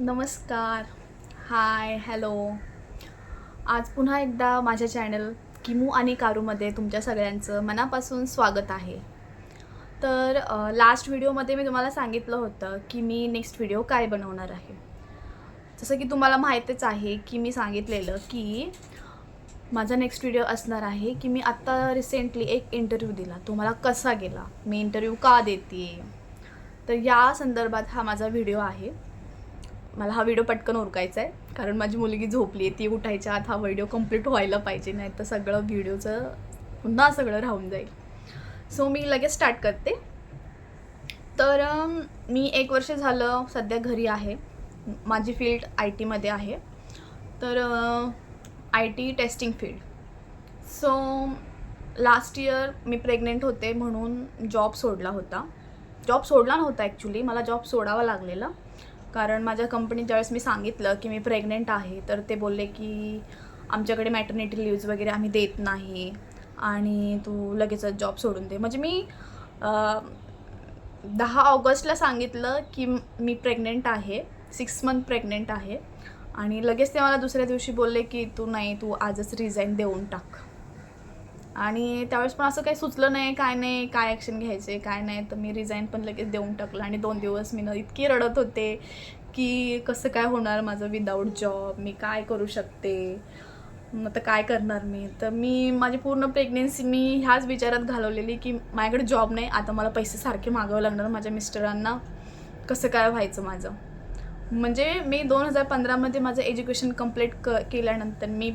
नमस्कार. हाय, हॅलो. आज पुन्हा एकदा माझ्या चॅनल किमू आणि कारूमध्ये तुमच्या सगळ्यांचं मनापासून स्वागत आहे. तर लास्ट व्हिडिओमध्ये मी तुम्हाला सांगितलं होतं की मी नेक्स्ट व्हिडिओ काय बनवणार आहे. जसं की तुम्हाला माहीतच आहे की मी सांगितलेलं की माझा नेक्स्ट व्हिडिओ असणार आहे की मी आत्ता रिसेंटली एक इंटरव्ह्यू दिला. तो मला कसा गेला? मी इंटरव्ह्यू का देते? तर या संदर्भात हा माझा व्हिडिओ आहे. मला हा व्हिडिओ पटकन उरकायचा आहे कारण माझी मुलगी झोपली आहे. ती उठायच्या आत हा व्हिडिओ कंप्लीट व्हायला पाहिजे, नाही तर सगळं व्हिडिओचं पुन्हा सगळं राहून जाईल. सो मी लगेच स्टार्ट करते. तर मी 1 वर्ष झालं सध्या घरी आहे. माझी फील्ड आय टीमध्ये आहे. तर I T testing field. So last year me pregnant होते म्हणून जॉब सोडला होता. जॉब सोडला नव्हता ॲक्च्युली, मला जॉब सोडावा लागलेला. कारण माझ्या कंपनीत ज्यावेळेस मी सांगितलं की मी प्रेग्नेंट आहे, तर ते बोलले की आमच्याकडे मॅटर्निटी लिव्हज वगैरे आम्ही देत नाही आणि तू लगेचच जॉब सोडून दे. म्हणजे मी 10 ऑगस्टला सांगितलं की मी प्रेग्नेंट आहे, 6 मंथ प्रेग्नेंट आहे आणि लगेच ते मला दुसऱ्या दिवशी बोलले की तू आजच रिझाईन देऊन टाक. आणि त्यावेळेस पण असं काही सुचलं नाही, काय ॲक्शन घ्यायचे काय नाही. तर मी रिझाईन पण लगेच देऊन टाकलं आणि 2 दिवस मी इतकी रडत होते की कसं काय होणार माझं विदाऊट जॉब, मी काय करू शकते, आता काय करणार मी. तर मी माझी पूर्ण प्रेग्नेन्सी मी ह्याच विचारात घालवलेली की माझ्याकडे जॉब नाही, आता मला पैसे सारखे मागावे लागणार माझ्या मिस्टरांना, कसं काय व्हायचं माझं. म्हणजे मी 2015मध्ये माझं एज्युकेशन कंप्लीट केल्यानंतर मी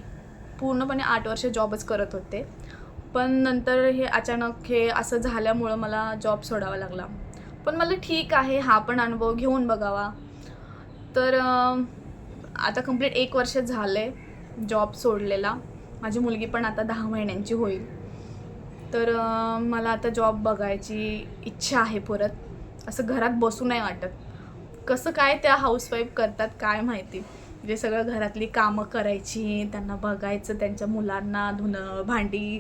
पूर्णपणे 8 वर्ष जॉबच करत होते. पण नंतर हे अचानक हे असं झाल्यामुळं मला जॉब सोडावा लागला. पण मला ठीक आहे, हा पण अनुभव घेऊन बघावा. तर आता कंप्लीट 1 वर्ष झालं आहे जॉब सोडलेला. माझी मुलगी पण आता 10 महिन्यांची होईल. तर मला आता जॉब बघायची इच्छा आहे परत. असं घरात बसू नाही वाटत. कसं काय त्या हाऊसवाईफ करतात काय माहिती. म्हणजे सगळं घरातली कामं करायची, त्यांना बघायचं, त्यांच्या मुलांना धुणं, भांडी,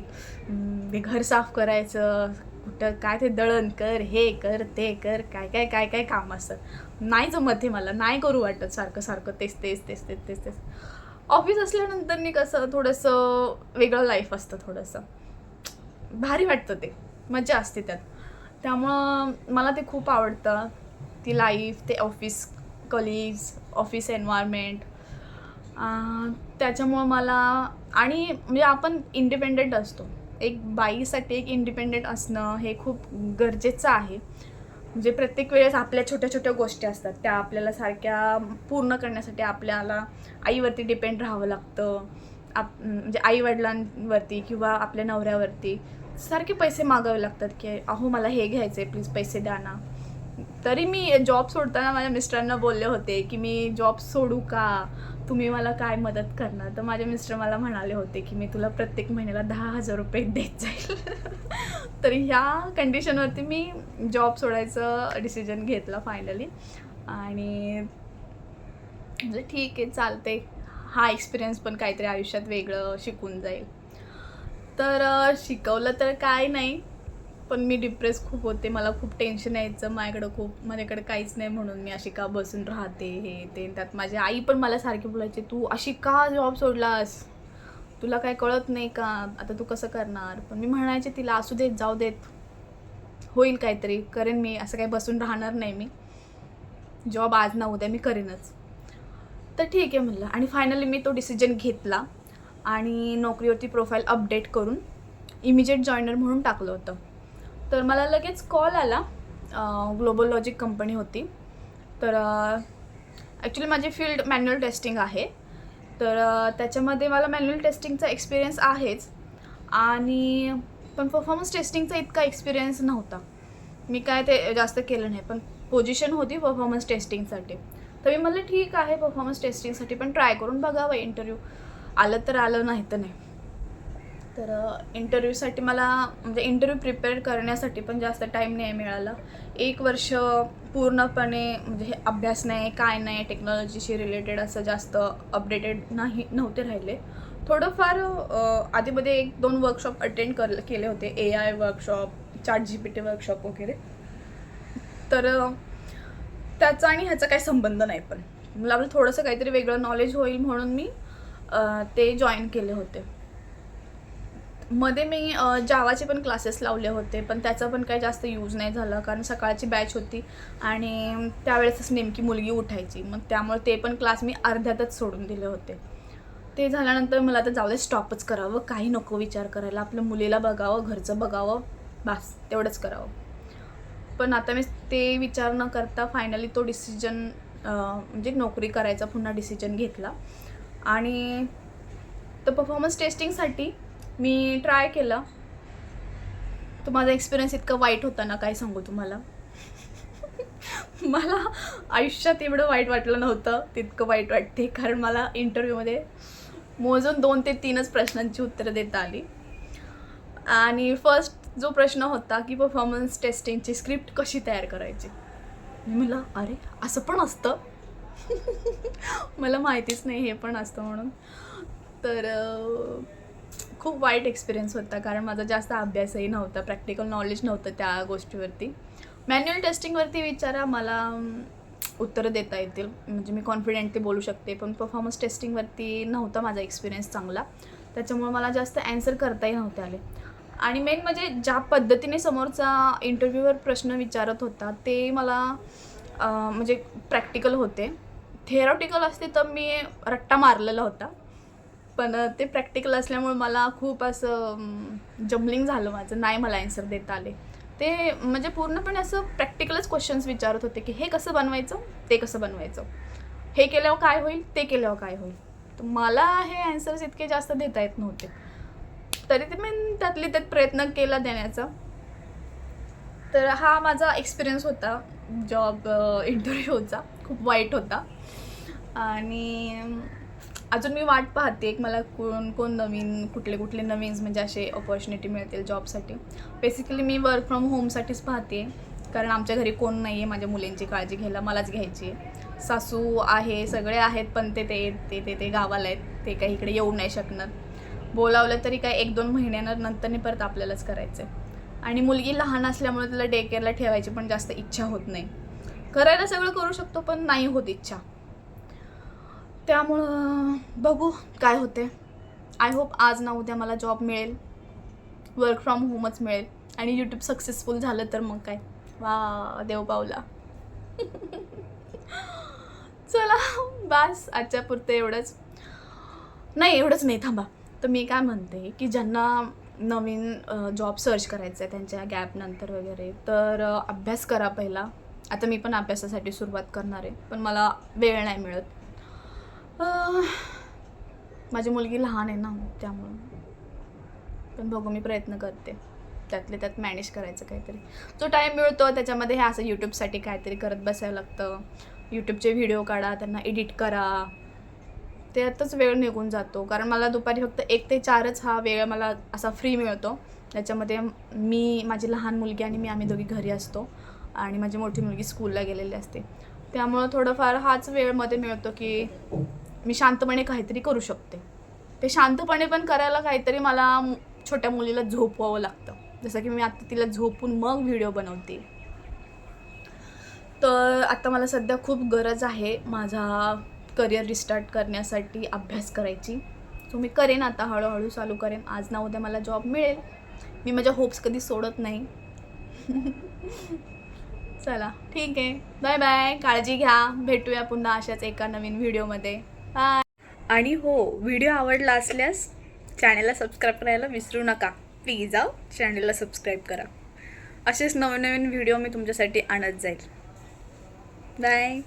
ते घर साफ करायचं, कुठं काय ते दळण कर, हे कर, ते कर, काय काम असतात. नाही जमत हे मला, नाही करू वाटत सारखं तेच. ऑफिस असल्यानंतर कसं थोडंसं वेगळं लाईफ असतं, थोडंसं भारी वाटतं, ते मजा असते त्यात. त्यामुळं मला ते खूप आवडतं, ती लाईफ, ते ऑफिस कलिग्स, ऑफिस एन्व्हायरमेंट. त्याच्यामुळं मला आणि म्हणजे आपण इंडिपेंडेंट असतो. एक बाईसाठी एक इंडिपेंडेंट असणं हे खूप गरजेचं आहे. म्हणजे प्रत्येक वेळेस आपल्या छोट्या गोष्टी असतात, त्या आपल्याला सारख्या पूर्ण करण्यासाठी आपल्याला आईवरती डिपेंड राहावं लागतं. म्हणजे आईवडिलांवरती किंवा आपल्या नवऱ्यावरती सारखे पैसे मागावे लागतात की अहो मला हे घ्यायचं आहे, प्लीज पैसे द्या ना. तरी मी जॉब सोडताना माझ्या मिस्टरांना बोलले होते की मी जॉब सोडू का, तुम्ही मला काय मदत करणार. तर माझे मिस्टर मला म्हणाले होते की मी तुला प्रत्येक महिन्याला 10,000 रुपये देत जाईल. तर ह्या कंडिशनवरती मी जॉब सोडायचं डिसिजन घेतला फायनली. आणि म्हणजे ठीक आहे, चालते, हा एक्सपिरियन्स पण काहीतरी आयुष्यात वेगळं शिकून जाईल. तर शिकवलं तर काय नाही, पण मी डिप्रेस खूप होते, मला खूप टेन्शन यायचं, माझ्याकडे काहीच नाही म्हणून मी अशी का बसून राहते, हे ते. त्यात माझी आई पण मला सारखी बोलायची, तू अशी का जॉब सोडलास, तुला काय कळत नाही का, आता तू कसं करणार. पण मी म्हणायचे तिला, असू देत, जाऊ देत, होईल काहीतरी, करेन मी, असं काही बसून राहणार नाही मी, जॉब आज ना उद्या मी करेनच. तर ठीक आहे म्हणलं आणि फायनली मी तो डिसिजन घेतला आणि नोकरीवरती प्रोफाईल अपडेट करून इमिजिएट जॉईनर म्हणून टाकलं होतं. तर मला लगेच कॉल आला. ग्लोबल लॉजिक कंपनी होती. तर ॲक्च्युली माझी फील्ड मॅन्युअल टेस्टिंग आहे. तर त्याच्यामध्ये मला मॅन्युअल टेस्टिंगचा एक्सपिरियन्स आहेच आणि पण परफॉर्मन्स टेस्टिंगचा इतका एक्सपिरियन्स नव्हता. मी काय ते जास्त केलं नाही, पण पोझिशन होती परफॉर्मन्स टेस्टिंगसाठी. तर मी म्हटलं ठीक आहे, परफॉर्मन्स टेस्टिंगसाठी पण ट्राय करून बघावं, इंटरव्ह्यू आलं तर आलं, नाही तर नाही. तर इंटरव्ह्यूसाठी मला म्हणजे इंटरव्ह्यू प्रिपेअर करण्यासाठी पण जास्त टाईम नाही मिळाला. 1 वर्ष पूर्णपणे म्हणजे हे अभ्यास नाही, काय नाही, टेक्नॉलॉजीशी रिलेटेड असं जास्त अपडेटेड नव्हते राहिले. थोडंफार आधीमध्ये 1-2 वर्कशॉप अटेंड केले होते, AI वर्कशॉप, ChatGPT वर्कशॉप वगैरे. तर त्याचा आणि ह्याचा काही संबंध नाही. पण मला आपलं थोडंसं काहीतरी वेगळं नॉलेज होईल म्हणून मी ते जॉईन केले होते. मध्ये मी जावाचे पण क्लासेस लावले होते, पण त्याचा पण काही जास्त यूज नाही झाला कारण सकाळची बॅच होती आणि त्यावेळेसच नेमकी मुलगी उठायची. मग त्यामुळे ते पण क्लास मी अर्ध्यातच सोडून दिले होते. ते झाल्यानंतर मला आता जाऊ दे, स्टॉपच करावं, काही नको विचार करायला, आपल्या मुलीला बघावं, घरचं बघावं, बस तेवढंच करावं. पण आता मी ते विचार न करता फायनली तो डिसिजन म्हणजे नोकरी करायचा पुन्हा डिसिजन घेतला. आणि तर परफॉर्मन्स टेस्टिंगसाठी मी ट्राय केलं. तो माझा एक्सपिरियन्स इतका वाईट होता ना, काय सांगू तुम्हाला. मला आयुष्यात एवढं वाईट वाटलं नव्हतं तितकं वाईट वाटते, कारण मला इंटरव्ह्यूमध्ये मोजून 2 ते 3च प्रश्नांची उत्तरं देता आली. आणि फर्स्ट जो प्रश्न होता की परफॉर्मन्स टेस्टिंगची स्क्रिप्ट कशी तयार करायची. मी म्हटलं अरे असं पण असतं. मला माहितीच नाही हे पण असतं म्हणून. तर खूप वाईट एक्सपिरियन्स होता, कारण माझा जास्त अभ्यासही नव्हता, प्रॅक्टिकल नॉलेज नव्हतं त्या गोष्टीवरती. मॅन्युअल टेस्टिंगवरती विचारा, मला उत्तरं देता येतील, म्हणजे मी कॉन्फिडेंटली बोलू शकते. पण परफॉर्मन्स टेस्टिंगवरती नव्हता माझा एक्सपिरियन्स चांगला, त्याच्यामुळे मला जास्त ॲन्सर करताही नव्हते आले. आणि मेन म्हणजे ज्या पद्धतीने समोरचा इंटरव्ह्यूवर प्रश्न विचारत होता ते मला म्हणजे प्रॅक्टिकल होते. थेरॉटिकल असते तर मी रट्टा मारलेला होता, पण ते प्रॅक्टिकल असल्यामुळे मला खूप असं जम्बलिंग झालं माझं, नाही मला ॲन्सर देता आले. ते म्हणजे पूर्णपणे असं प्रॅक्टिकलच क्वेश्चन्स विचारत होते की हे कसं बनवायचं, ते कसं बनवायचं, हे केल्यावर काय होईल, ते केल्यावर काय होईल. तर मला हे ॲन्सर्स इतके जास्त देता येत नव्हते, तरी ते मी त्यातली त्यात प्रयत्न केला देण्याचा. तर हा माझा एक्सपिरियन्स होता जॉब इंटरव्ह्यूचा, खूप वाईट होता. आणि अजून मी वाट पाहते एक मला कोण नवीन कुठले नवीन म्हणजे असे ऑपॉर्च्युनिटी मिळतील जॉबसाठी. बेसिकली मी वर्क फ्रॉम होमसाठीच पाहते, कारण आमच्या घरी कोण नाही आहे माझ्या मुलींची काळजी घ्यायला, मलाच घ्यायची आहे. सासू आहे, सगळे आहेत, पण ते गावाला आहेत, ते काही इकडे येऊ नाही शकणार. बोलावलं तरी काय 1-2 महिन्यानंतर परत आपल्यालाच करायचं आहे. आणि मुलगी लहान असल्यामुळे तिला डे केअरला ठेवायची पण जास्त इच्छा होत नाही. करायला सगळं करू शकतो पण नाही होत इच्छा. त्यामुळं बघू काय होते. आय होप आज ना उद्या मला जॉब मिळेल, वर्क फ्रॉम होमच मिळेल. आणि यूट्यूब सक्सेसफुल झालं तर मग काय, वा देव पावला. चला बस आजच्या पुरतं एवढंच नाही, थांबा. तर मी काय म्हणते की ज्यांना नवीन जॉब सर्च करायचं आहे त्यांच्या गॅपनंतर वगैरे, तर अभ्यास करा पहिला. आता मी पण अभ्यासासाठी सुरुवात करणार आहे, पण मला वेळ नाही मिळत. माझी मुलगी लहान आहे ना, त्यामुळं. पण बघू, मी प्रयत्न करते त्यातले त्यात मॅनेज करायचं काहीतरी. जो टाईम मिळतो त्याच्यामध्ये हे असं यूट्यूबसाठी काहीतरी करत बसायला लागतं. यूट्यूबचे व्हिडिओ काढा, त्यांना एडिट करा, त्यातच वेळ निघून जातो. कारण मला दुपारी फक्त 1 ते 4च हा वेळ मला असा फ्री मिळतो. त्याच्यामध्ये मी, माझी लहान मुलगी आणि आम्ही दोघी घरी असतो आणि माझी मोठी मुलगी स्कूलला गेलेली असते. त्यामुळं थोडंफार हाच वेळमध्ये मिळतो की मी शांतपणे काहीतरी करू शकते. ते शांतपणे पण करायला काहीतरी मला छोट्या मुलीला झोपवावं लागतं, जसं की मी आता तिला झोपून मग व्हिडिओ बनवते. तर आता मला सध्या खूप गरज आहे माझा करिअर रिस्टार्ट करण्यासाठी अभ्यास करायची. सो मी करेन, आता हळूहळू चालू करेन. आज ना उद्या मला जॉब मिळेल. मी माझ्या होप्स कधी सोडत नाही. चला ठीक आहे, बाय बाय, काळजी घ्या. भेटूया पुन्हा अशाच एका नवीन व्हिडिओमध्ये. बाय. आणि हो, व्हिडिओ आवडला असल्यास चॅनलला सबस्क्राईब करायला विसरू नका प्लीज. चॅनलला सबस्क्राईब करा. असेच नवीन व्हिडिओ मी तुमच्यासाठी आणत जाईल. बाय.